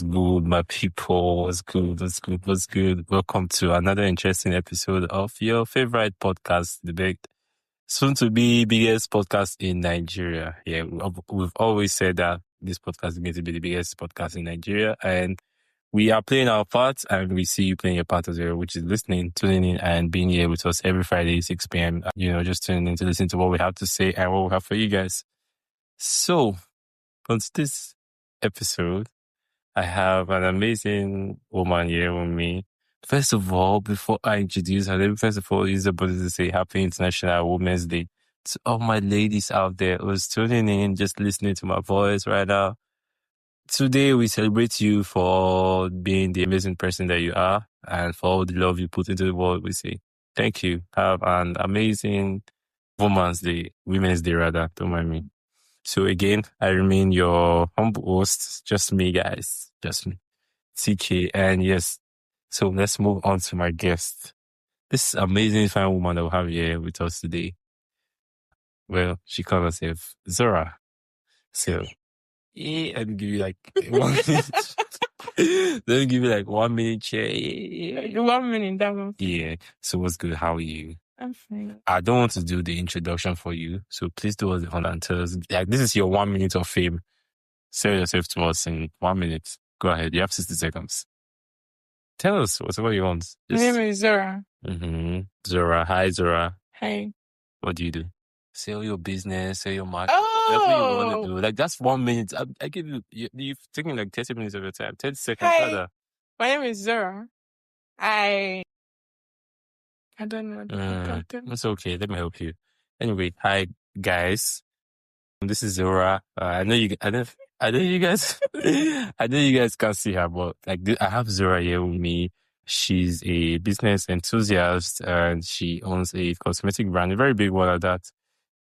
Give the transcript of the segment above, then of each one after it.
good, my people? What's good? What's good? What's good? Welcome to another interesting episode of your favorite podcast, debate. Soon to be biggest podcast in Nigeria. Yeah, we've always said that this podcast is going to be the biggest podcast in Nigeria, and we are playing our part, and we see you playing your part as well, which is listening, tuning in, and being here with us every Friday, 6 p.m. Just tuning in to listen to what we have to say and what we have for you guys. So, on this episode, I have an amazing woman here with me. First of all, before I introduce her, let me first of all use the opportunity to say Happy International Women's Day to all my ladies out there who's tuning in, just listening to my voice right now. Today, we celebrate you for being the amazing person that you are and for all the love you put into the world. We say thank you. Have an amazing Women's Day rather. Don't mind me. So again, I remain your humble host. Just me, guys. Just me. CK. And yes, so let's move on to my guest. This amazing fine woman that we have here with us today. Well, she calls herself Zora. So, yeah, let me give you like 1 minute. Let me give you like 1 minute. Yeah. 1 minute, that one. Yeah. So what's good? How are you? I'm fine. I don't want to do the introduction for you, so please do us the honor and tell us. Like, this is your 1 minute of fame. Sell yourself to us in 1 minute. Go ahead. You have 60 seconds. Tell us whatever you want. My name is Zora. Zora. Hi, Zora. Hi. What do you do? Sell your business, sell your market, whatever you want to do. Like, that's 1 minute. I give you've taken like 30 minutes of your time. 30 seconds further. My name is Zora. I don't know. That's okay. Let me help you. Anyway, hi guys. This is Zora. I know you guys. I know you guys can't see her, but like I have Zora here with me. She's a business enthusiast and she owns a cosmetic brand, a very big one at that,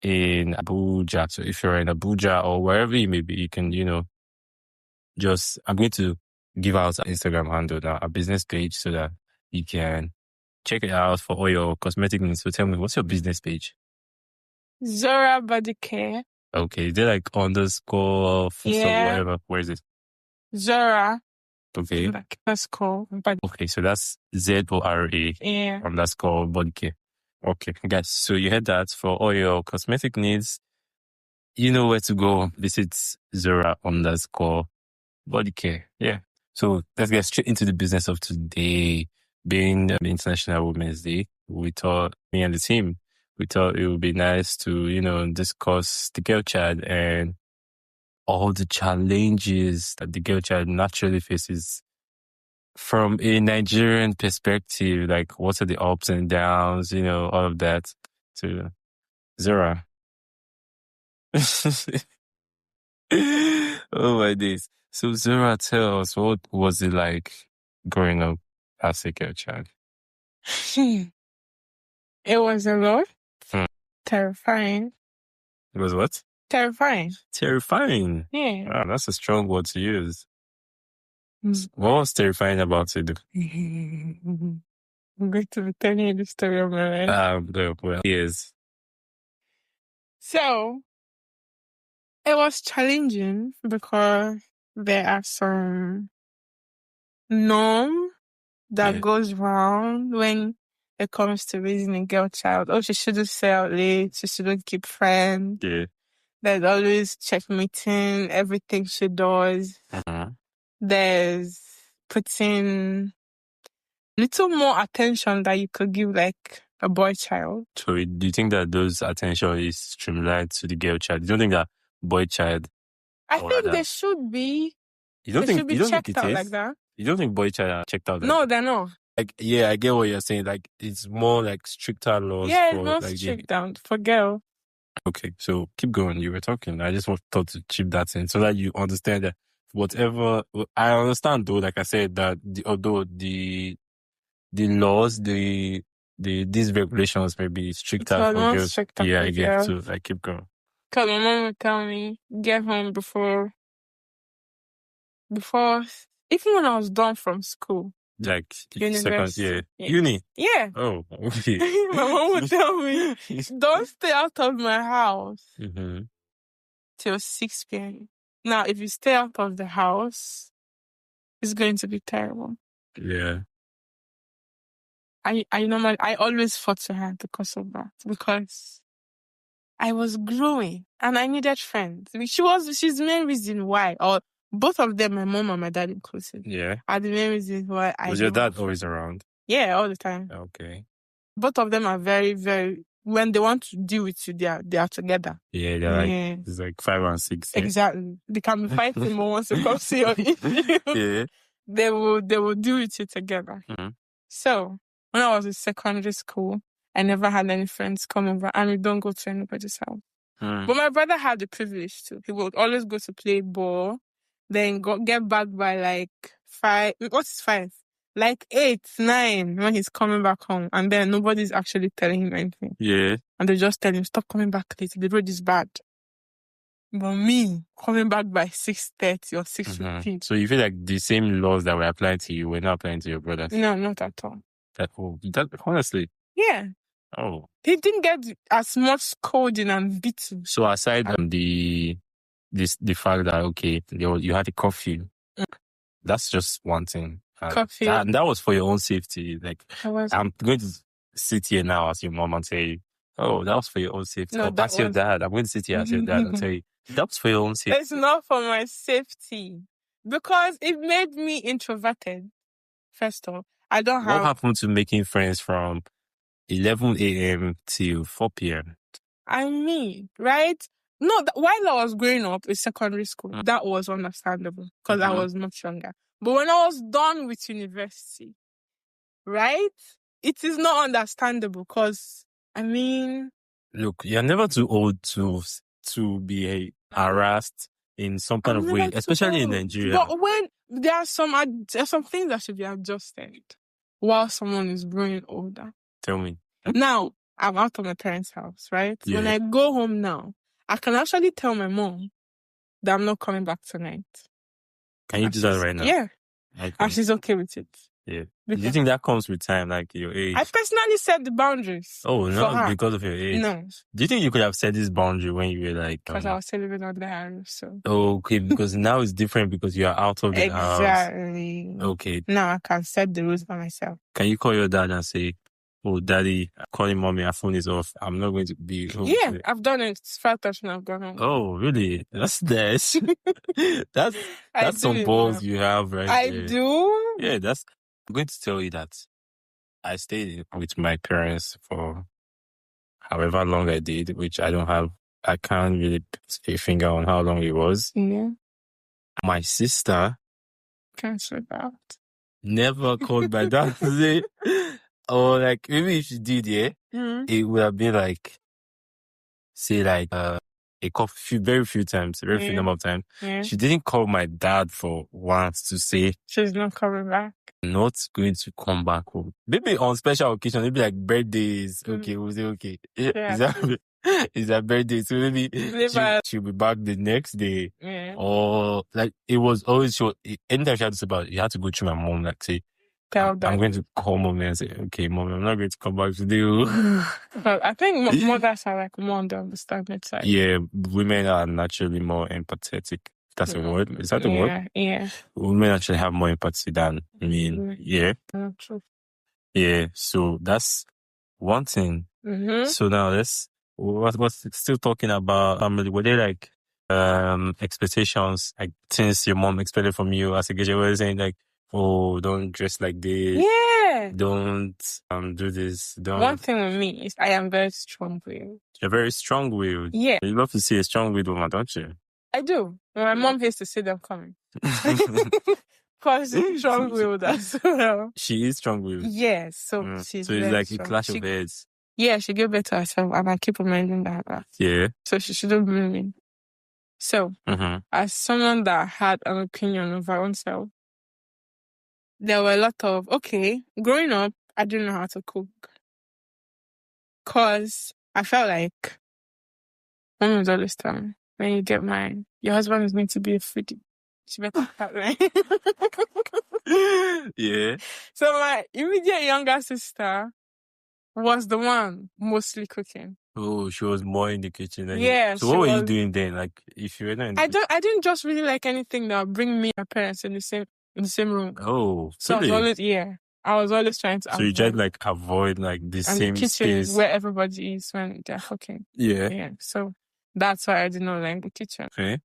in Abuja. So if you're in Abuja or wherever you may be, you can, I'm going to give out an Instagram handle now, a business page, so that you can check it out for all your cosmetic needs. So tell me, what's your business page? Zora Body Care. Okay, is there like underscore or whatever? Where is it? Zora. Okay. Like underscore. Okay, so that's Zora. Yeah. Underscore body care. Okay, guys. So you heard that for all your cosmetic needs. You know where to go. Visit Zora underscore body care. Yeah. So let's get straight into the business of today. Being International Women's Day, we thought, me and the team, we thought it would be nice to, discuss the girl child and all the challenges that the girl child naturally faces from a Nigerian perspective. Like, what are the ups and downs, all of that. So, Zora. Oh my days. So, Zora, tell us, what was it like growing up as a girl child? It was a lot. Terrifying. It was what? Terrifying. Terrifying? Yeah. Wow, that's a strong word to use. What was terrifying about it? I'm going to be telling you the story of my life. Well, yes. So, it was challenging because there are some norms that goes wrong when it comes to raising a girl child. Oh, she shouldn't stay out late. She shouldn't keep friends. Yeah. There's always checkmating everything she does. There's putting little more attention that you could give like a boy child. So do you think that those attention is streamlined to the girl child? You don't think that boy child? I think they should be. You don't think be checked out like that? You don't think boy child are checked out? No, they're not. Like, yeah, I get what you're saying. Like, it's more like stricter laws. Yeah, for, it's not like, strict down for girl. Okay, so keep going. You were talking. I just thought to chip that in so that you understand that whatever. I understand though, like I said, that although the laws, these regulations may be stricter for girls. Yeah, I get. So I keep going. Because my mom would tell me, get home before, even when I was done from school. Like, University. Second, yeah. Uni? Yeah. Oh, okay. My mom would tell me, don't stay out of my house till 6 p.m. Now, if you stay out of the house it's going to be terrible. Yeah. I always fought so hard because of that, because I was growing and I needed friends. She's the main reason why, or both of them, my mom and my dad inclusive, are the main reasons why I Was your dad always around? Yeah, all the time. Okay. Both of them are very, very, when they want to deal with you, they are together. Yeah, they're like, it's like 5 and 6. Yeah? Exactly. They can be fighting, but once they come see your issue, they will deal with you together. Mm-hmm. So, when I was in secondary school, I never had any friends come over, and we don't go to anybody's house. But my brother had the privilege to. He would always go to play ball, then get back by like 5. What's 5? Like 8, 9 when he's coming back home, and then nobody's actually telling him anything. Yeah. And they just tell him, stop coming back late. The road is bad. But me, coming back by 6:30 or 6:15. So you feel like the same laws that were applied to you were not applying to your brothers? No, not at all. That honestly? Yeah. Oh. He didn't get as much scolding and beating. So aside from the fact that, okay, you had a curfew, that's just one thing. Curfew. And that was for your own safety. Like, I'm going to sit here now as your mom and say, oh, that was for your own safety. No, as your dad. I'm going to sit here as your dad and tell you, that was for your own safety. It's not for my safety. Because it made me introverted. First off, I don't have... What happened to making friends from 11 a.m. till 4 p.m.? I mean, right? No, while I was growing up in secondary school, that was understandable because I was much younger. But when I was done with university, right? It is not understandable because, I mean... Look, you're never too old to be harassed in some kind of way, especially in Nigeria. But when there are some things that should be adjusted while someone is growing older. Tell me. Now, I'm out of my parents' house, right? Yeah. When I go home now, I can actually tell my mom that I'm not coming back tonight. Can you do that right now? Yeah. And she's okay with it. Yeah. Do you think that comes with time, like your age? I personally set the boundaries. Oh, not because of your age? No. Do you think you could have set this boundary when you were like... Because I was still living on the house, so... Okay, because now it's different because you are out of the house. Exactly. Okay. Now I can set the rules by myself. Can you call your dad and say, oh, daddy, I'm calling mommy, our phone is off. I'm not going to be home. Yeah, I've done it. It's 5:30 and I've gone home. Oh, really? That's nice. that's some balls you have right there. I do? Yeah, I'm going to tell you that I stayed with my parents for however long I did, which I can't really put a finger on how long it was. Yeah. My sister Cancel that. never called my dad to say, or like, maybe if she did, it would have been like, say like, very few times, few number of times. Yeah. She didn't call my dad for once to say she's not coming back. Not going to come back home. Maybe on special occasion, maybe like birthdays. Okay, we'll say okay. Yeah. Is that birthday? So maybe she'll be back the next day. Yeah. Or like it was always anytime she had to say about it, you had to go to my mom, like say, I'm going to call mom and say, okay, mom, I'm not going to come back today. But I think mothers are like more on the understanding side. Yeah, women are naturally more empathetic. That's a word. Is that a word? Yeah. Women actually have more empathy than men. Yeah. True. Yeah. So that's one thing. Mm-hmm. So now what's still talking about family. Were there like expectations, like things your mom expected from you as a girl? You were saying like, oh, don't dress like this. Yeah. Don't do this. Don't. One thing with me is I am very strong-willed. You're very strong-willed. Yeah. You love to see a strong-willed woman, don't you? I do. My mom used to see them coming. Because she's strong-willed as well. She is strong-willed. Yes. So she's so it's like strong. a clash of heads. Yeah, she gave birth to herself and I keep reminding that. Yeah. So she shouldn't blame me. So, as someone that had an opinion of her own self, there were a lot of, growing up, I didn't know how to cook. Because I felt like, mom was always telling me, when you get married, your husband is going to be a foodie. She better start right. Yeah. So my immediate younger sister was the one mostly cooking. Oh, she was more in the kitchen than Yeah. you. So what were you doing then? Like, if you were not in the I didn't just really like anything that would bring me and my parents in the same. in the same room. Oh, So really? I was always trying to So you just like avoid like the and same the kitchen space. is where everybody is when they're cooking. Yeah. Yeah. So that's why I did not like the kitchen. Okay.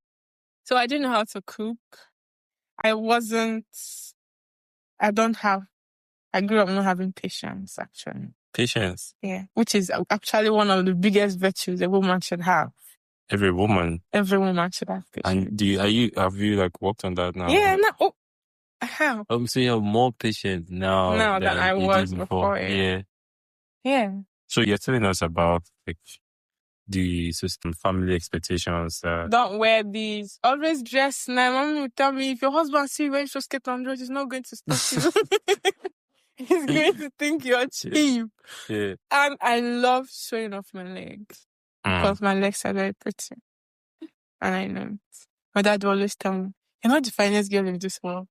So I didn't know how to cook. I grew up not having patience, actually. Patience. Yeah. Which is actually one of the biggest virtues a woman should have. Every woman should have patience. And have you like worked on that now? Yeah, I have. Oh, so you have more patience now than I was before. Yeah. Yeah. So you're telling us about like the system, family expectations. Don't wear these. Always dress nice. Mom would tell me if your husband sees you wearing short skirt and dress, he's not going to stop you. He's going to think you're cheap. Yeah. And I love showing off my legs because my legs are very pretty. And I know. My dad would always tell me, "You're not the finest girl in this world."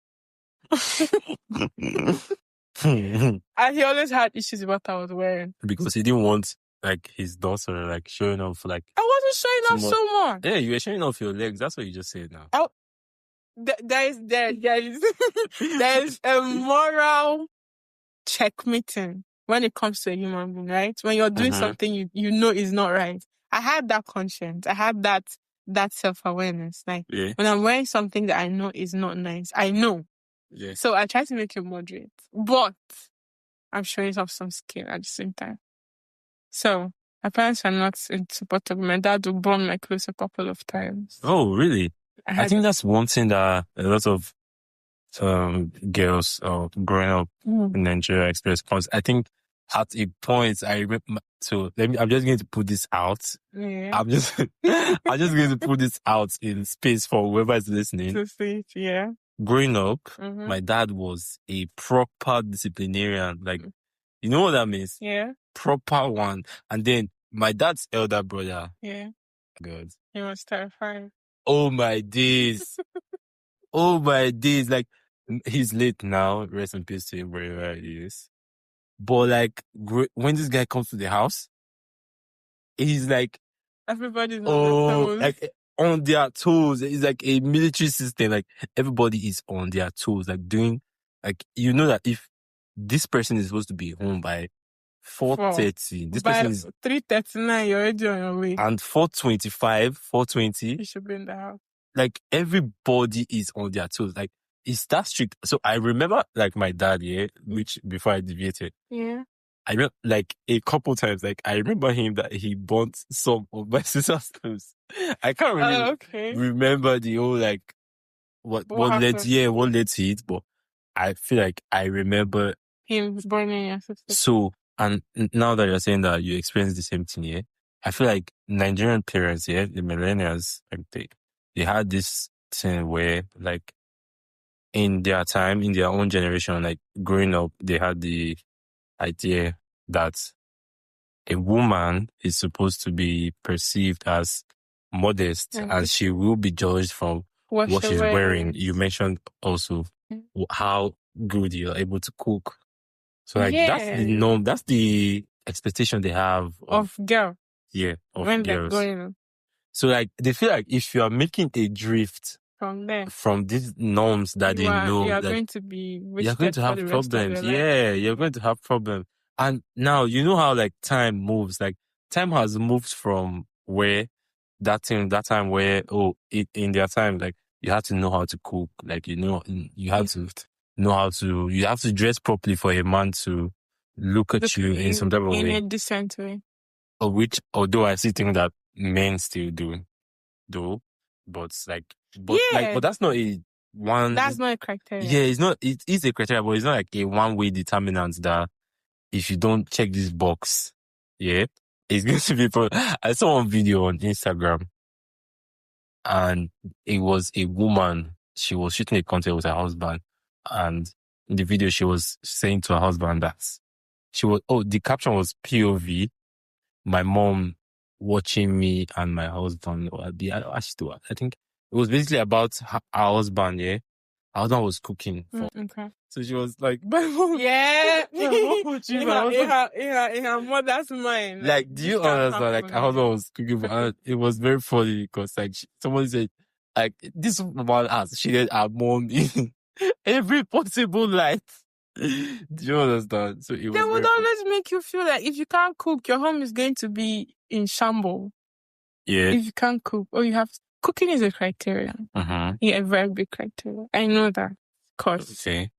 And he always had issues with what I was wearing. Because he didn't want like his daughter like showing off like... I wasn't showing off so much. Yeah, you were showing off your legs. That's what you just said now. There is a moral checkmating when it comes to a human being, right? When you're doing something you know is not right. I had that conscience. I had that self-awareness. Like when I'm wearing something that I know is not nice, I know. Yeah. So I try to make it moderate. But I'm showing off some skill at the same time. So my parents are not in support of me. My dad will burn my clothes a couple of times. Oh, really? I think that's one thing that a lot of girls growing up in Nigeria experience. Because I think at a point I remember. So I'm just going to put this out. Yeah. I'm just going to put this out in space for whoever is listening. To see it, yeah. Growing up, my dad was a proper disciplinarian. Like, you know what that means? Yeah. Proper one. And then my dad's elder brother. Yeah. God. He was terrifying. Oh my days. Like, he's late now. Rest in peace to him wherever he is. But like, when this guy comes to the house, he's like... Everybody's on their toes. Like, on their toes. It's like a military system. Like, everybody is on their toes. Like, doing... Like, you know that if this person is supposed to be home by 4:30, this person is... 3:39, you're already on your way. And 4:25, 4:20... You should be in the house. Like, everybody is on their toes. Like, it's that strict. So I remember, like, my dad, which before I deviated. Yeah. I remember, like, a couple times, like, I remember him that he burnt some of my sister's clothes. I can't really remember the whole, like, what led to it, but I feel like I remember him burning your sister. So, and now that you're saying that you experienced the same thing, I feel like Nigerian parents, the millennials, like, they had this thing where, like, in their time, in their own generation, like growing up, they had the idea that a woman is supposed to be perceived as modest and she will be judged from what she's wearing. You mentioned also how good you're able to cook. So like that's the norm, that's the expectation they have of girl. Yeah, of when girls. They're going. So like they feel like if you are making a drift from these norms that they know, you are like, going to be you're going to have problems. Yeah, you're going to have problems. And now you know how like time moves. Like time has moved from where that time where in their time, like you have to know how to cook. Like you have to know how to. You have to dress properly for a man to look at you in some type of way. In a decent way. Although I still think that men still do, though. But that's not a one. That's not a criteria. Yeah, it's not. It is a criteria, but it's not like a one-way determinant that if you don't check this box, it's going to be. I saw one video on Instagram, and it was a woman. She was shooting a content with her husband, and in the video, she was saying to her husband that the caption was POV. My mom watching me and my husband. I think it was basically about her husband, Her husband was cooking. Okay. So she was like, my mom. Yeah. My mom watching in her mother's mind. Like, do you understand? Like, her husband was cooking. And it was very funny because, like, someone said, like, this woman has cheated her mom every possible light. Do you understand? So it They was would very always make you feel like if you can't cook, your home is going to be in shambles. yeah. If you can't cook, or you have cooking is a criteria. Uh-huh. Yeah, a very big criteria. I know that, cause. Okay.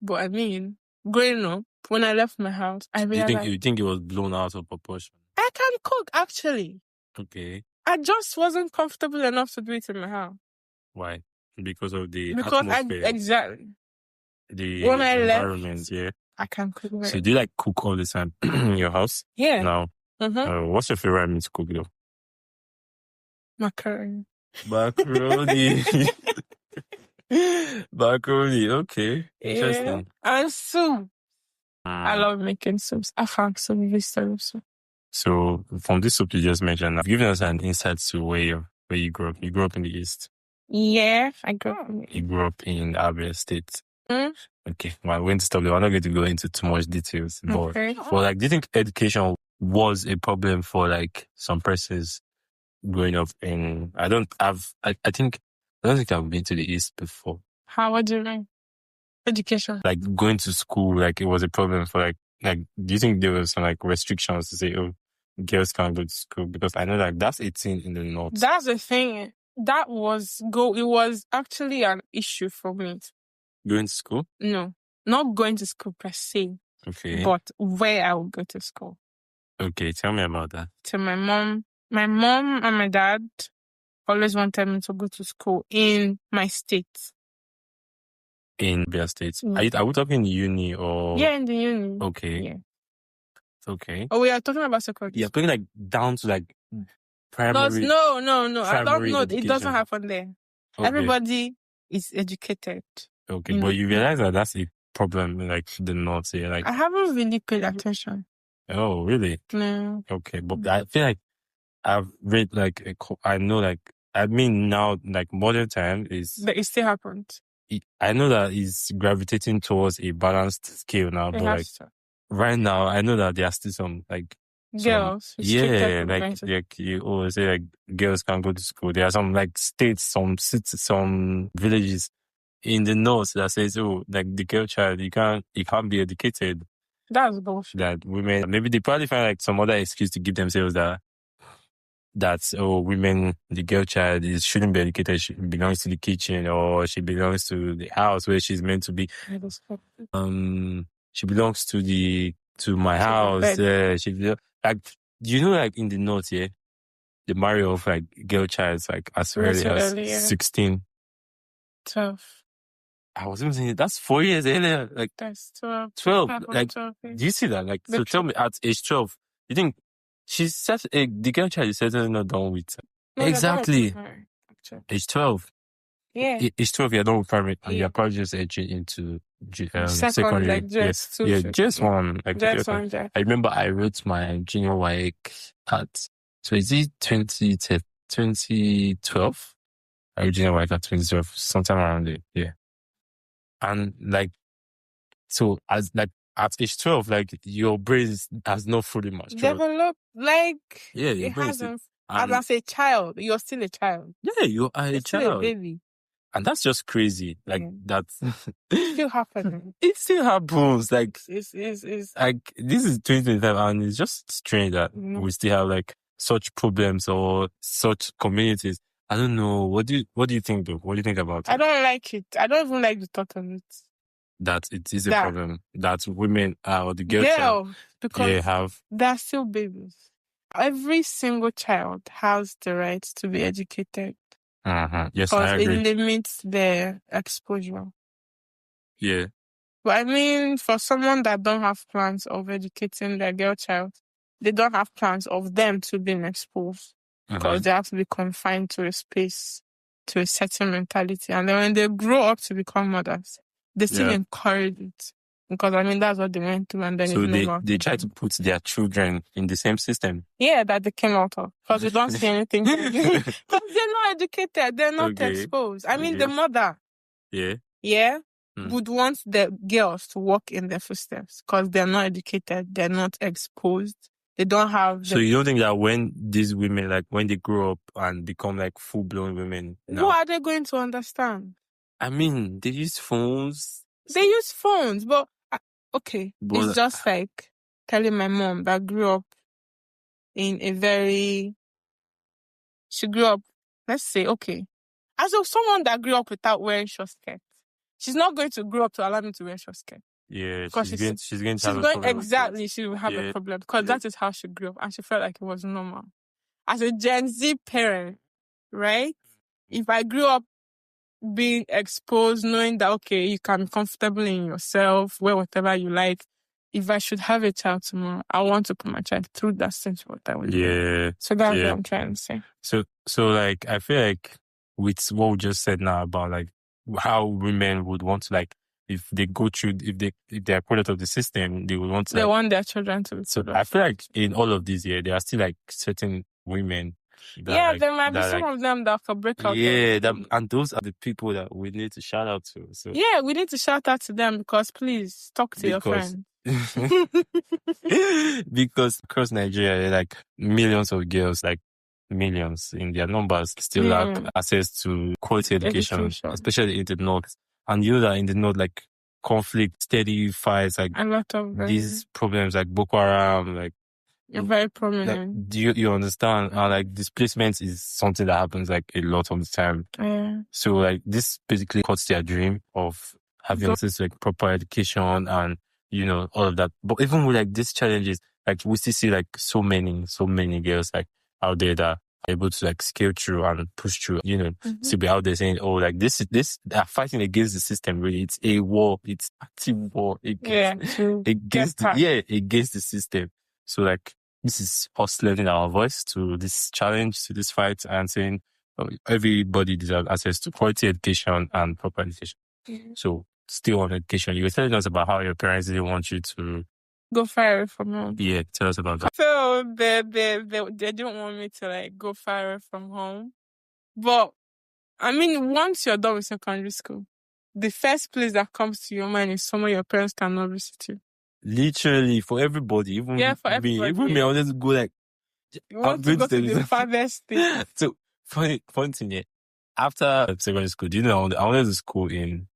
But I mean, growing up, when I left my house, I Do you realized think it was blown out of proportion? I can cook. Actually, Okay. I just wasn't comfortable enough to do it in my house. Why? Because of the Because atmosphere, exactly the when I left, environment. Yeah. I can cook. So do you like cook all the time in your house? Yeah. Now, what's your favorite meat to cook though? Macaroni. Macaroni. Macaroni. Okay. Interesting. Yeah. And soup. I love making soups. I found some vegetable soup. So from this soup you just mentioned, I've given us an insight to where you grew up. You grew up in the East. Yeah, I grew up in You grew up in Abia State. Mm. Okay. Well, I'm going to stop there. I'm not going to go into too much details. Okay. But like, do you think education was a problem for like some persons growing up in? I don't think I've been to the East before. How would you mean? Education. Like going to school, like it was a problem for like do you think there was some like restrictions to say, oh, girls can't go to school? Because I know like that's 18 in the North. That's the thing. It was actually an issue for me. Going to school? No, not going to school per se. Okay. But where I would go to school. Okay, tell me about that. To my mom and my dad always wanted me to go to school in my state. In Abia State. Are we talking uni or? Yeah, in the uni. Okay. Yeah. Okay. Oh, we are talking about secondary. Yeah, talking like down to like primary. No. I don't know. Education. It doesn't happen there. Okay. Everybody is educated. Okay, but you realize that that's a problem, like the North here. Like I haven't really paid attention. Oh, really? No. Okay, but I feel like I've read like I know like I mean now like modern time is. But it still happens. I know that it's gravitating towards a balanced scale now, but like right now I know that there are still some like girls. Like you always say like girls can't go to school. There are some like states, some cities, some villages in the North that says, oh, like the girl child, you can't be educated. That's bullshit. That women, maybe they probably find like some other excuse to give themselves women, the girl child shouldn't be educated. She belongs to the kitchen, or she belongs to the house where she's meant to be. She belongs to my house. Like, do you know, like in the North, yeah, the marriage of like girl child is like as early as 16, 12. I was even saying that's 4 years earlier. Like that's 12. 12. Like, 12, yeah. Do you see that? Like, so tell me, at age 12, you think the girl child is certainly not done with. No, exactly. Age 12. Yeah. Age 12, you're done with primary, and you're probably just entering into secondary. Like just yeah, just one. Like, just one. I remember I wrote my junior WAEC at, so is it 2012? I wrote junior WAEC at 2012, sometime around it. Yeah. And like, so as like at age 12, like your brain has not fully matured. Developed, like it hasn't. As a child, you're still a child. Yeah, you are a child. Still a baby. And that's just crazy. Like that's still happening. It still happens. Like it's like this is 2025, and it's just strange that we still have like such problems or such communities. I don't know. What do you think though? What do you think about it? I don't like it. I don't even like the thought of it. That it is a problem that women or the girls because they're still babies. Every single child has the right to be educated. Yes, I agree. Because it limits their exposure. Yeah. But I mean, for someone that don't have plans of educating their girl child, they don't have plans of them to be exposed. Because they have to be confined to a space, to a certain mentality. And then when they grow up to become mothers, they still encourage it. Because, I mean, that's what they went through. And then so they try to put their children in the same system. Yeah, that they came out of. Because they don't see anything. Because they're not educated. They're not exposed. I mean, the mother. Yeah. Would want the girls to walk in their footsteps. Because they're not educated. They're not exposed. They don't have. So you don't think that when these women, like when they grow up and become like full-blown women, what are they going to understand? I mean, they use phones. They use phones, but okay. But It's just like telling my mom that grew up in a very... She grew up, let's say, okay, as of someone that grew up without wearing short skirts. She's not going to grow up to allow me to wear short skirts. yeah, Because she's going to have a problem. Exactly, she will have a problem because that is how she grew up and she felt like it was normal. As a Gen Z parent, right? If I grew up being exposed, knowing that, okay, you can be comfortable in yourself, wear whatever you like. If I should have a child tomorrow, I want to put my child through that same what I was doing. Yeah. So that's what I'm trying to say. So like, I feel like with what we just said now about like how women would want to, like, if they go through, if they're product of the system, they would want to. They want their children to be. So I feel like in all of these, there are still like certain women. There might be some of them that for breakout. Yeah, and those are the people that we need to shout out to. So yeah, we need to shout out to them because please talk to your friends. Because across Nigeria, there are like millions of girls, like millions in their numbers, still lack access to quality education, especially in the north. And you know that in the north, like conflict, steady fights, like a lot of these problems, like Boko Haram, like you're very prominent. Like, do you understand? Like displacement is something that happens like a lot of the time. Yeah. So like this basically cuts their dream of having access to like proper education and all of that. But even with like these challenges, like we still see like so many girls like out there that are able to like scale through and push through, to be out there saying, oh, like this they're fighting against the system. Really, it's a war, it's active war against the system. So like this is us lending our voice to this challenge, to this fight, and saying everybody deserves access to quality education and proper education. Mm-hmm. So still on education, you were telling us about how your parents didn't want you to go far away from home. Yeah, tell us about that. So they didn't want me to like go far away from home. But I mean, once you're done with secondary school, the first place that comes to your mind is somewhere your parents cannot visit you. Literally, for everybody, even for everybody. Even me, I wanted to go like. You want to go to the farthest thing. So funny thing, yeah. After secondary school, do you know I wanted to school in.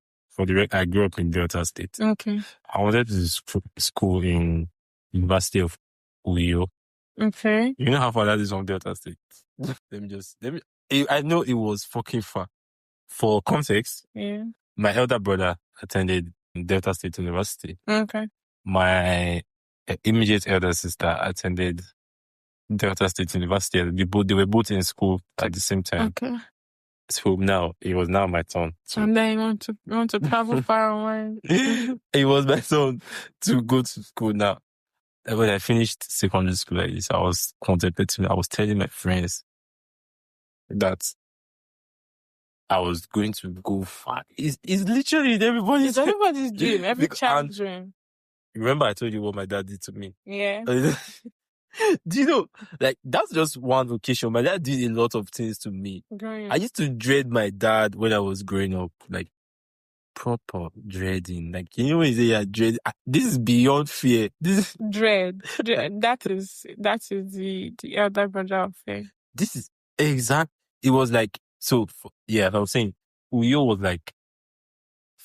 I grew up in Delta State. Okay. I wanted to school in University of Uyo. Okay. You know how far that is from Delta State? I know it was fucking far. For context, my elder brother attended Delta State University. Okay. My immediate elder sister attended Delta State University. They were both in school at the same time. Okay. So now it was my turn. And then you want to travel far away. It was my turn to go to school now. When I finished secondary school like this, I was contemplating. I was telling my friends that I was going to go far. It's literally everybody's dream. Every child's dream. Remember, I told you what my dad did to me. Yeah. Do you know, like, that's just one occasion. My dad did a lot of things to me. I used to dread my dad when I was growing up, like, proper dreading. Like, when you say you're dread, this is beyond fear. This is dread. That is the elder brother of fear. This is exact. It was like, so, I was saying, Uyo was like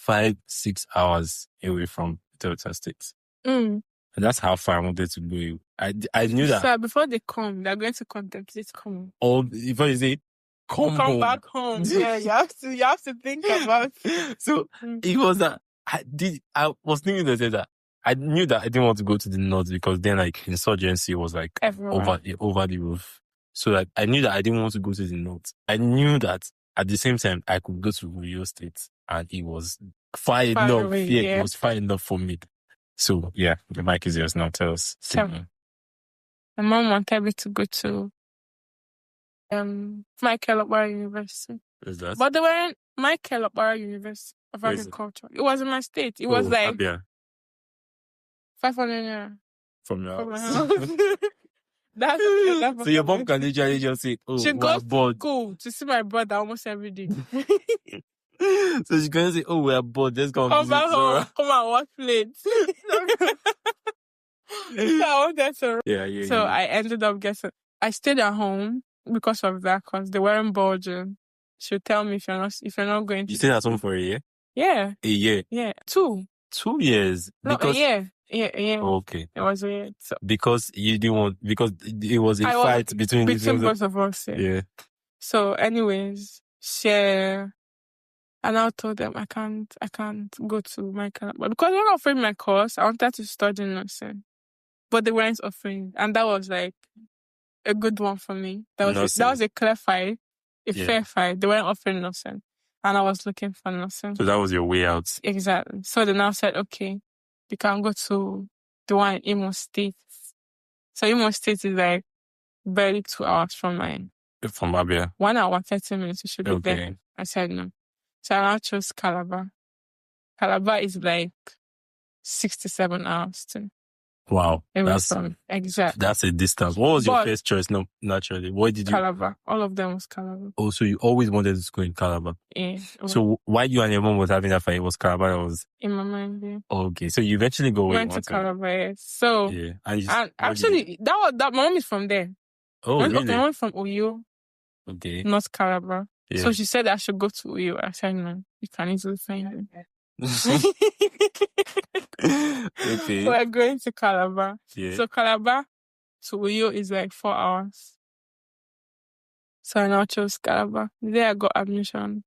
5-6 hours away from Delta State. And that's how far I wanted to go. I knew that. So before they come, they're going to contemplate coming. Or before you say, come home. Back home. Yeah, you have to think about. So it was that I was thinking that I knew that I didn't want to go to the north because then like insurgency was like over the roof. So that I knew that I didn't want to go to the north. I knew that at the same time I could go to Uyo State and it was far enough. Away, It was far enough for me. So, the mic is yours now. Tell us. So, my mom wanted me to go to Michael Okpara University. Is that? But they were in Michael Okpara University of Agriculture. It was in my state. It was like 500 naira. From your house. That's so your mom can literally just say, she goes to school to see my brother almost every day. So she's going to say, we're bored. Let's go come back home. Come and watch plates. So I wanted to. So I ended up I stayed at home because of that, because they weren't Belgian. she'll tell me if you're not going to. You stayed at home for a year? Yeah. A year? Yeah. 2. 2 years? No, Because... a year. Yeah, a year. Okay. It was a year. So, because you didn't want... Because it was a fight between both of us. Yeah. So anyways, and I told them I can't go to my Calabar because they were offering my course. I wanted to study nursing, but they weren't offering, and that was like a good one for me. That was a clear fight, fair fight. They weren't offering nursing, and I was looking for nursing. So that was your way out. Exactly. So they now said, okay, you can go to the one in Imo State. So Imo State is like barely 2 hours from mine. From Abia. 1 hour, 30 minutes, you should be there. I said no. So I now chose Calabar. Calabar is like 67 hours too. Wow. Exactly. That's a distance. What was your first choice? No, naturally. What did you... Calabar. All of them was Calabar. Oh, so you always wanted to school in Calabar? Yeah. So why you and your mom was having that fight? It was Calabar that was... In my mind, yeah. Okay. So you eventually went to Calabar, yeah. So... Yeah. And actually, that my mom is from there. Oh, really? My mom is from Uyo. Okay. Not Calabar. Yeah. So she said I should go to Uyo. I said no. You can easily find it. Okay. So we're going to Calabar. Yeah. So Calabar to Uyo is like 4 hours. So I now chose Calabar. There I got admission.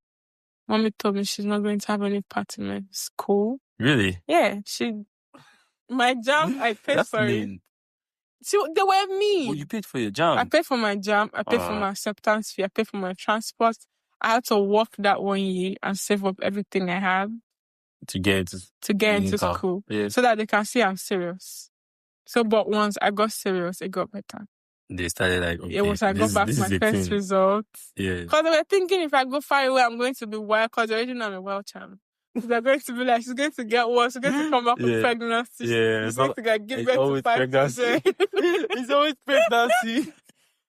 Mommy told me she's not going to have any part in my school. Really? Yeah. My jam, I paid for it. See, they were me. Oh, you paid for your jam? I paid for my jam. I paid for my acceptance fee. I paid for my transport. I had to work that 1 year and save up everything I had to get into school, so that they can see I'm serious. So, but once I got serious, it got better. They started like, okay, I got back my first results. Yeah. Because they were thinking if I go far away, I'm going to be wild. Because already know I'm a wild child. They're going to be like, she's going to get worse. She's going to come back with pregnancy. Yeah. She's going to give birth to 5 children. It's always pregnancy.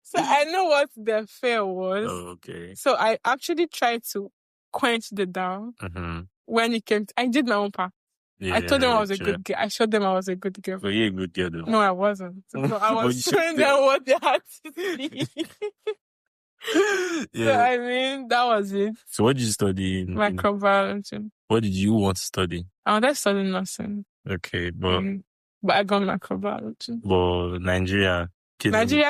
So I know what the fear was. Oh, okay. So I actually tried to quench the doubt. Mm-hmm. When it came I did my own part. Yeah, I told them I was a good girl. I showed them I was a good girl. But you're a good girl, though. No, I wasn't. So I was showing them what they had to see. So, I mean, that was it. So what did you study? Microbiology. What did you want to study? I wanted to study nursing. Okay, but I got microbiology. But Nigeria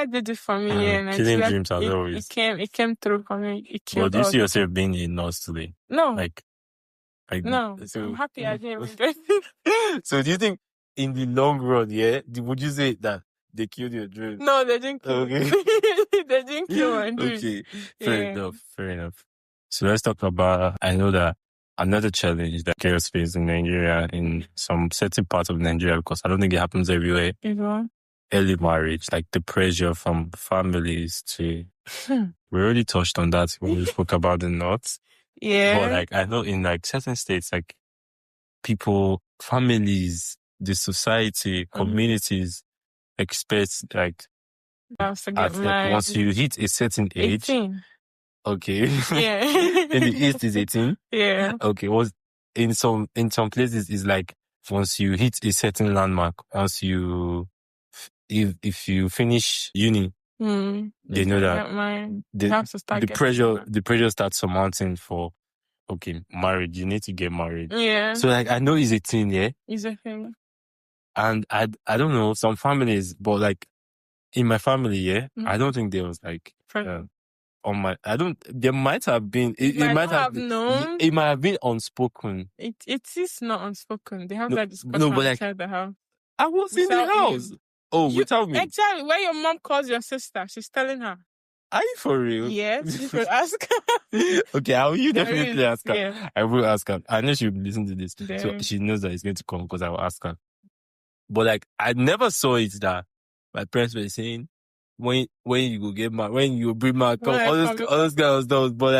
did it for me, yeah. Killing dreams as always. It came through for me. But do you see yourself being a nurse today? No. No. So, I'm happy I didn't do it. So do you think in the long run, would you say that they killed your dream? No, they didn't kill me. They didn't kill my dream. Okay, fair enough. So let's talk about, I know that another challenge that girls face in Nigeria, in some certain parts of Nigeria, because I don't think it happens everywhere. Early marriage, like the pressure from families to... We already touched on that when we spoke about the North. Yeah. But like, I know in like certain states, like people, families, the society, communities expect like... once you hit a certain age... 18. Okay. Yeah. In the East is 18? Yeah. Okay. In some places is like once you hit a certain landmark, if you finish uni, they know that the pressure starts surmounting for marriage. You need to get married. Yeah. So like I know it's a thing, yeah. It's a thing. And I don't know some families, but like in my family, I don't think there was like there might have been. It might have known. It might have been unspoken. It is not unspoken. They have that discussion outside the house. I was in the house. Without me. Exactly. When your mom calls your sister, she's telling her. Are you for real? Yes, you could ask her. Okay, I will definitely ask her. Yeah. I will ask her. I know she will listen to this. So she knows that it's going to come because I will ask her. But like, I never saw it that my parents were saying, when you go get married, when you bring my all those girls, but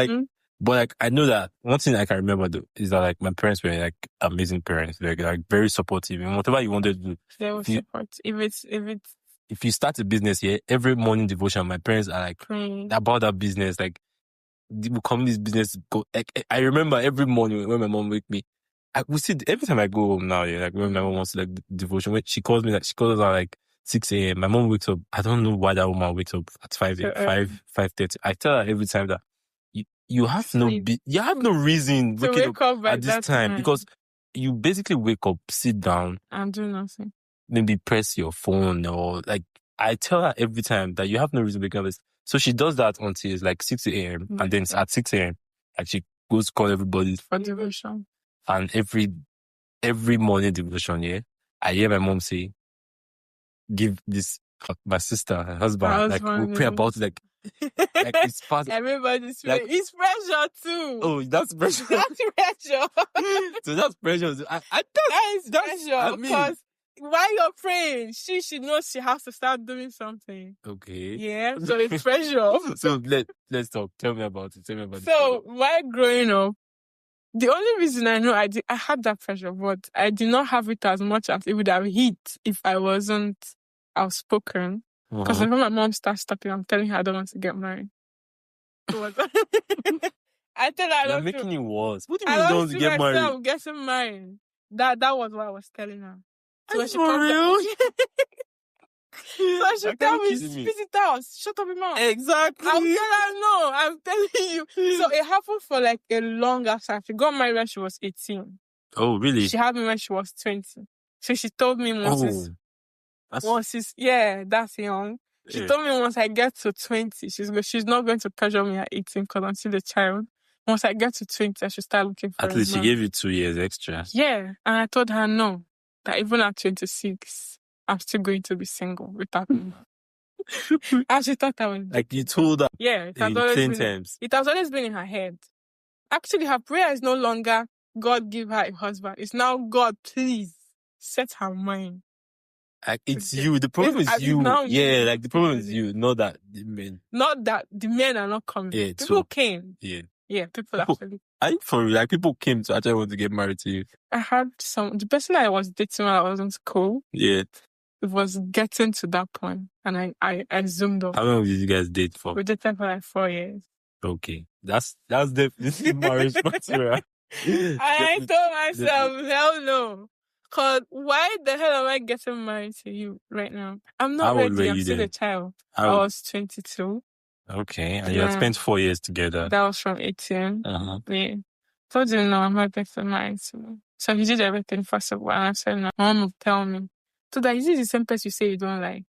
like I know that one thing I can remember though is that like my parents were like amazing parents, like very supportive and whatever you wanted to do. They will support. If you start a business here, every morning devotion, my parents are like about that business, like they will come this business go. Like, I remember every morning when my mom wake me, we see every time I go home now, like when my mom wants to like devotion, when she calls me, like she calls her like 6 a.m. My mom wakes up. I don't know why that woman wakes up at 5:30. I tell her every time that you have no reason to waking wake up at this time because you basically wake up, sit down, and do nothing. Maybe press your phone or like I tell her every time that you have no reason to wake up. So she does that until it's like 6 a.m. and then it's at 6 a.m. and she goes to call everybody for devotion. And every morning devotion, yeah, I hear my mom say, "Give this my sister, her husband, like we'll pray about it, like it's fast." Everybody's like, it's pressure too. Oh, that's pressure. That's pressure. So that's pressure. That's pressure because while you're praying, she knows she has to start doing something. Okay. Yeah. So it's pressure. So let's talk. Tell me about it. So while growing up, the only reason I know I had that pressure, but I did not have it as much as it would have hit if I wasn't outspoken. Because when my mom starts stopping, I'm telling her I don't want to get married. I tell her you're making it worse. What do you mean you don't want to get married? I'm getting married. That was what I was telling her. So when she for real? So she tell me, spit it out. Shut up your mouth. Exactly. I'm telling her, no, I'm telling you. So it happened for like a longer time. She got married when she was 18. Oh, really? She had me when she was 20. So she told me that's young. She told me once I get to 20, she's not going to pressure me at 18 because I'm still a child. Once I get to 20, I should start looking for At least she gave you 2 years extra. Yeah. And I told her no. That even at 26, I'm still going to be single without me. And she thought I was... Like you told her it has always been in her head. Actually, her prayer is no longer, God give her a husband. It's now, God, please set her mind. Like, it's you. The problem is you. Yeah, like the problem is you, not that the men. Not that the men are not coming. Yeah, people came. Yeah. Yeah, people actually. I think for real, like people came to actually want to get married to you. I had the person I was dating when I was in school. Yeah. It was getting to that point, and I zoomed off. How long did you guys date for? We dated for like 4 years. Okay, that's definitely marriage material. I told myself, hell no. Cause why the hell am I getting married to you right now? I'm not ready. I'm still a child. I was 22. Okay, and you had spent 4 years together. That was from 18. Yeah. Told you no, I'm not getting married to you. So he did everything first of all, and I said no. Mom would tell me. So that is the same person you say you don't like.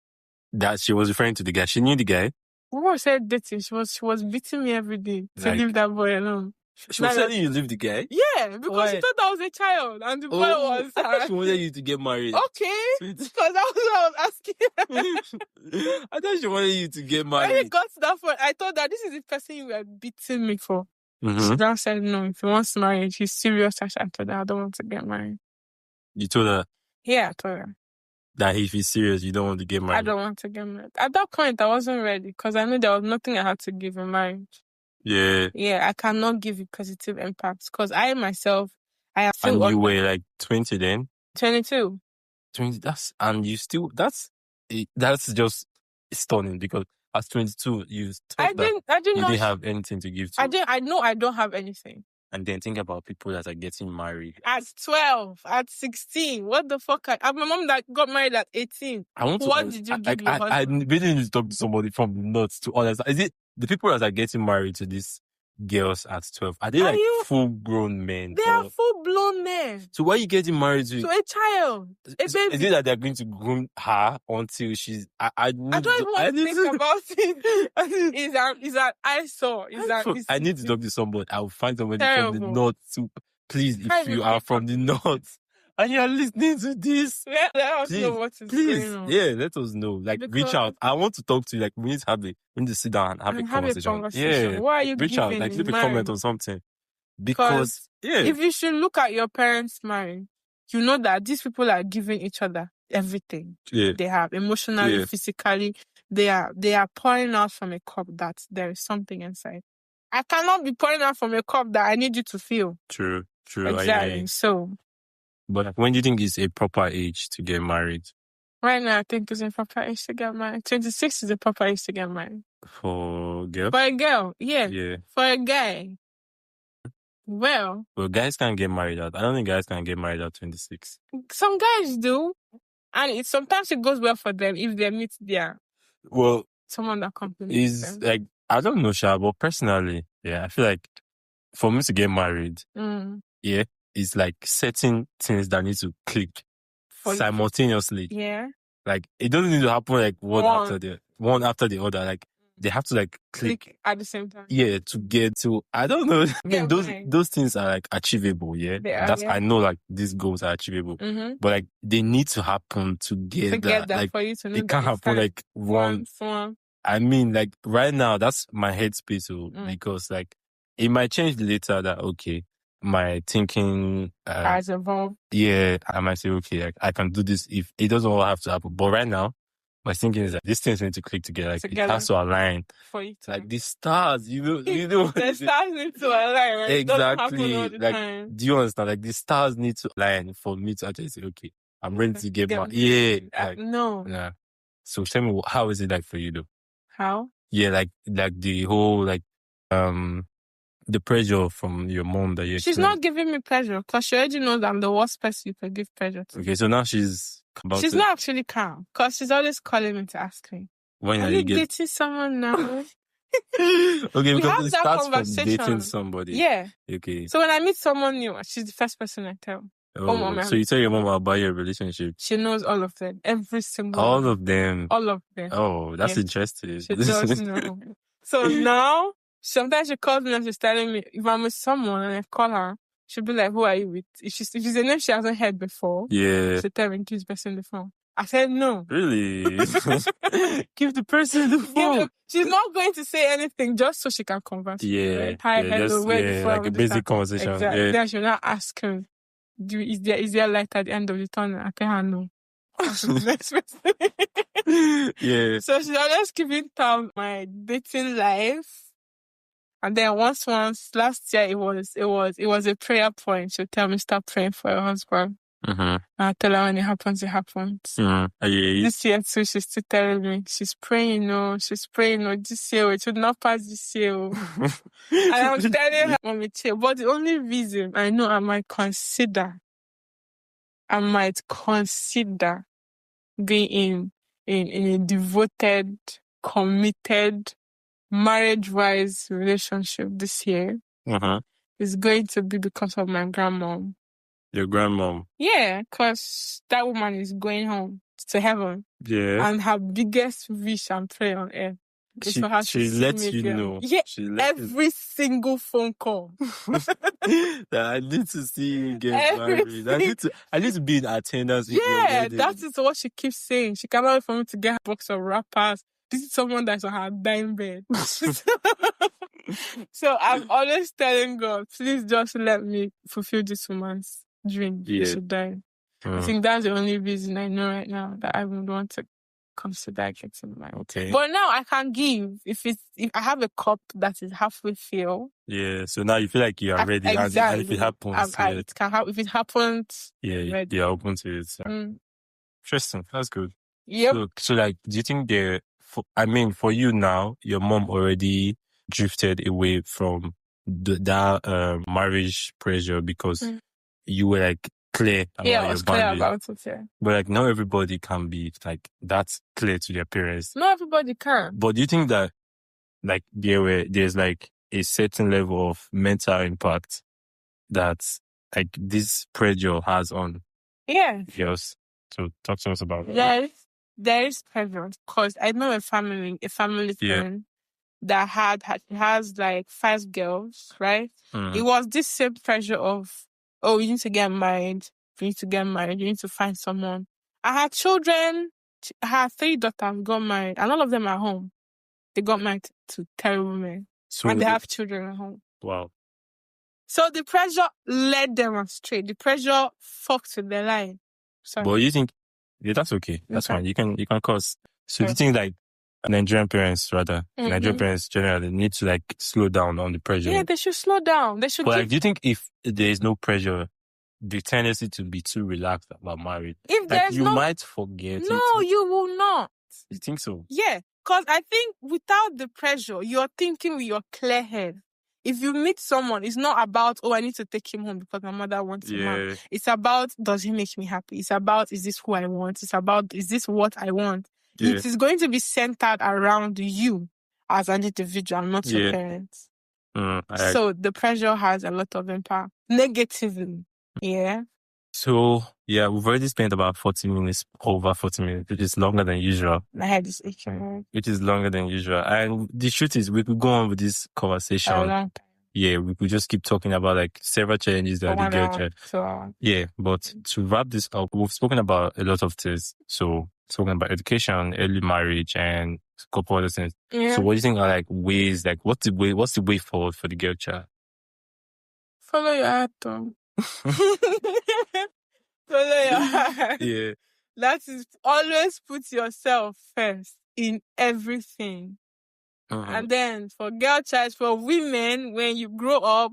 That she was referring to the guy. She knew the guy. What said dating? She was beating me every day to leave that boy alone. She was telling you to leave the guy? Yeah, because she thought I was a child and the boy was... She wanted you to get married. Okay, because that was what I was asking. I thought she wanted you to get married. When it got to that point, I thought that this is the person you were beating me for. She now said, no, if he wants marriage, he's serious. I told her, I don't want to get married. You told her? Yeah, I told her. That if he's serious, you don't want to get married? I don't want to get married. At that point, I wasn't ready because I knew there was nothing I had to give in marriage. Yeah. Yeah, I cannot give it positive impacts because I myself, I have... And you were like 20 then? 22. 20, that's just stunning because at 22, you didn't have anything to give to. I know I don't have anything. And then think about people that are getting married. At 12, at 16. What the fuck? My mom that got married at 18. What did you give your husband? I really need to talk to somebody from the north to understand. Is it the people that are getting married to these girls at 12? Are they full-grown men? They are full-blown men. So why are you getting married to a child? A baby. Is it that they're going to groom her until she's... I don't even want to think about it. It's an eyesore. I need to talk to somebody. I'll find somebody from the north to... Please, if you are from the north and you're listening to this, let us know what is going on. Yeah, let us know. Like, reach out. I want to talk to you. Like, we need to sit down and have a conversation. Yeah, why are you reach out. Like, leave a comment on something. Because if you should look at your parents' marriage, you know that these people are giving each other everything they have, emotionally, physically. They are pouring out from a cup that there is something inside. I cannot be pouring out from a cup that I need you to feel. True. Exactly. But when do you think is a proper age to get married? Right now, I think it's a proper age to get married. 26 is a proper age to get married. For a girl? For a girl, yeah. For a guy. Well, guys can't get married I don't think guys can get married at 26. Some guys do. And sometimes it goes well for them if they meet someone that complements them. Like, I don't know, Sha, but personally, I feel like for me to get married, Mm. it's like certain things that need to click simultaneously. Yeah. Like it doesn't need to happen like one after the other. Like they have to like click at the same time. Yeah, to get to, I don't know. I mean, those things are like achievable. Yeah, I know like these goals are achievable, but like they need to happen together. Like for you to know it can't happen like one. I mean, like right now, that's my headspace because like it might change later. That okay, my thinking has evolved. Yeah, I might say okay, like, I can do this if it doesn't all have to happen. But right now, my thinking is that these things need to click together. Like it has to align. For you to like the stars, you know. The stars need to align, right? Exactly. All the like, time. do you understand? Like the stars need to align for me to actually say, okay, I'm ready to get back. Yeah. Like, no. Yeah. So tell me, how is it like for you though? How? Yeah, like the whole the pressure from your mom that you. She's not giving me pressure because she already knows I'm the worst person you can give pressure to. Okay, so now she's not actually calm because she's always calling me to ask me, when are you dating someone now? Okay, because it starts from dating somebody. Yeah. Okay. So when I meet someone new, she's the first person I tell. Oh, so you tell your mom about your relationship? She knows all of them. Every single All one. of them? All of them. Oh, that's interesting. She does know. So now, sometimes she calls me and she's telling me, if I'm with someone and I call her, she'll be like, who are you with? If she's a name she hasn't heard before, she'll tell me, give the person the phone. I said, no. Really? Give the person the phone. She's not going to say anything just so she can converse. Yeah. Right? Hi, hello, where the phone? Like a basic conversation. Exactly. Yeah. Then she'll not ask him, is there light at the end of the tunnel? I tell her no. Yeah. So she's always keeping tab my dating life. And then once last year it was a prayer point. She'll tell me stop praying for your husband. Mm-hmm. I tell her when it happens, it happens. Mm-hmm. This year too, she's still telling me she's praying. This year it should not pass this year. And I'm telling her, Mommy, chill. But the only reason I know I might consider being in a devoted, committed, marriage-wise relationship this year is going to be because of my grandmom. Your grandmom? Yeah, because that woman is going home to heaven. Yeah. And her biggest wish and prayer on earth is for her to see lets me you again. know. Yeah, every single phone call. That I need to see you get married. I need to be in attendance. Yeah, that is what she keeps saying. She cannot wait for me to get a box of wrappers. This is someone that's on her dying bed. So I'm always telling God, please just let me fulfill this woman's dream. She should die. I think that's the only reason I know right now that I would want to consider getting married. Okay. But now I can give if I have a cup that is halfway filled. Yeah. So now you feel like you are ready, exactly. and if it happens, it can happen. If it happens, you're open to it. So. Interesting. That's good. Yep. So like, do you think for you now, your mom already drifted away from that marriage pressure because you were like clear about your boundaries? Clear about it, yeah. But like not everybody can be like that clear to their parents. Not everybody can. But do you think that like there's like a certain level of mental impact that like this pressure has on girls? So talk to us about it. There is pressure because I know a family friend that has like 5 girls, right? It was this same pressure of, oh, you need to get married, you need to find someone. I had children, I had 3 daughters got married, and all of them are home. They got married to terrible men, and they have children at home. Wow. So the pressure led them astray. The pressure fucked with their life. Sorry. But you think, that's okay. That's fine. You can cause. So do you think like Nigerian parents generally need to like slow down on the pressure? Yeah, they should slow down. They should. But like, do you think if there is no pressure, the tendency to be too relaxed about marriage, if like you might forget? No, you will not. You think so? Yeah, because I think without the pressure, you're thinking with your clear head. If you meet someone, it's not about, oh, I need to take him home because my mother wants him out. It's about, does he make me happy? It's about, is this who I want? It's about, is this what I want? It is going to be centered around you as an individual, not your parents. So the pressure has a lot of impact negatively. Yeah. So, yeah, we've already spent about 40 minutes, over 40 minutes, which is longer than usual. My head is aching. Which is longer than usual. And the truth is, we could go on with this conversation. Yeah, we could just keep talking about like several challenges that the girl child. Yeah, but to wrap this up, we've spoken about a lot of things. So, spoken about education, early marriage, and a couple other things. Yeah. So, what do you think are like ways, like what's the way forward for the girl child? Follow your heart, Tom. Follow your heart. Yeah. That is, always put yourself first in everything. And then for girl child, for women, when you grow up,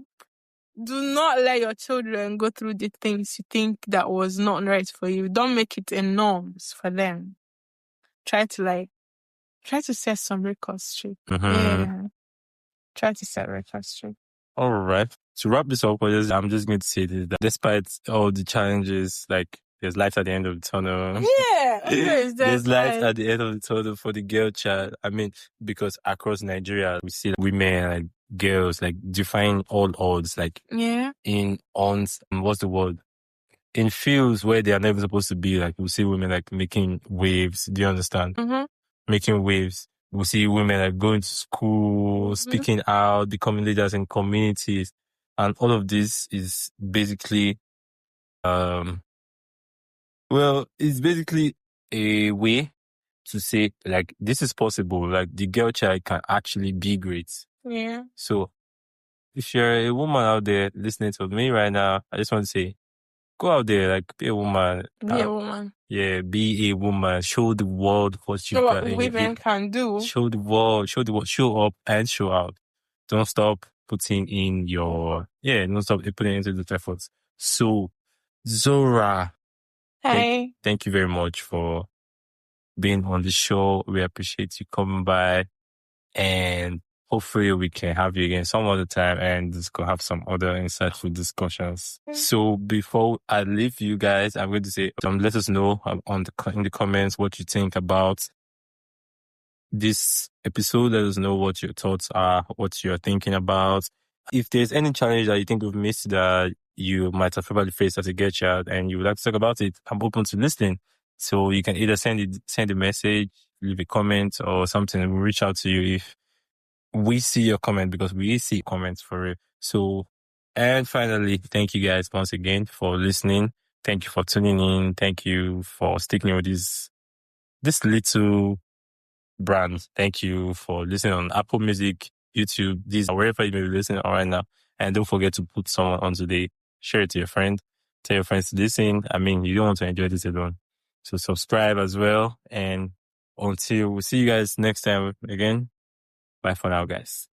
do not let your children go through the things you think that was not right for you. Don't make it a norms for them. Try to set some records straight. Yeah. Try to set records straight. All right. To wrap this up, I'm just going to say this, that despite all the challenges, like there's light at the end of the tunnel. Yeah. There's light at the end of the tunnel for the girl child. I mean, because across Nigeria, we see women, like girls, like defying all odds, like what's the word? In fields where they are never supposed to be, like we see women like making waves. Do you understand? Making waves. We see women like going to school, speaking out, becoming leaders in communities. And all of this is basically, it's basically a way to say, like, this is possible. Like, the girl child can actually be great. Yeah. So, if you're a woman out there listening to me right now, I just want to say, go out there, like, be a woman. Be a woman. Yeah, be a woman. Show the world what you what women can do. Show the world, show up and show out. Don't stop putting in don't stop putting into the efforts. So, Zora. Hi. Thank you very much for being on the show. We appreciate you coming by, and hopefully we can have you again some other time and just go have some other insightful discussions. So before I leave you guys, I'm going to say, let us know in the comments what you think about this episode. Let us know what your thoughts are, what you're thinking about. If there's any challenge that you think we've missed that you might have probably faced as a girl child and you would like to talk about it, I'm open to listening. So you can either send a message, leave a comment or something, and we'll reach out to you if we see your comment, because we see comments for it. So, and finally, thank you guys once again for listening. Thank you for tuning in. Thank you for sticking with this little brand. Thank you for listening on Apple Music, YouTube, wherever you may be listening right now. And don't forget to put someone on today. Share it to your friend. Tell your friends to listen. I mean, you don't want to enjoy this alone. So subscribe as well. And until we see you guys next time again. Bye for now, guys.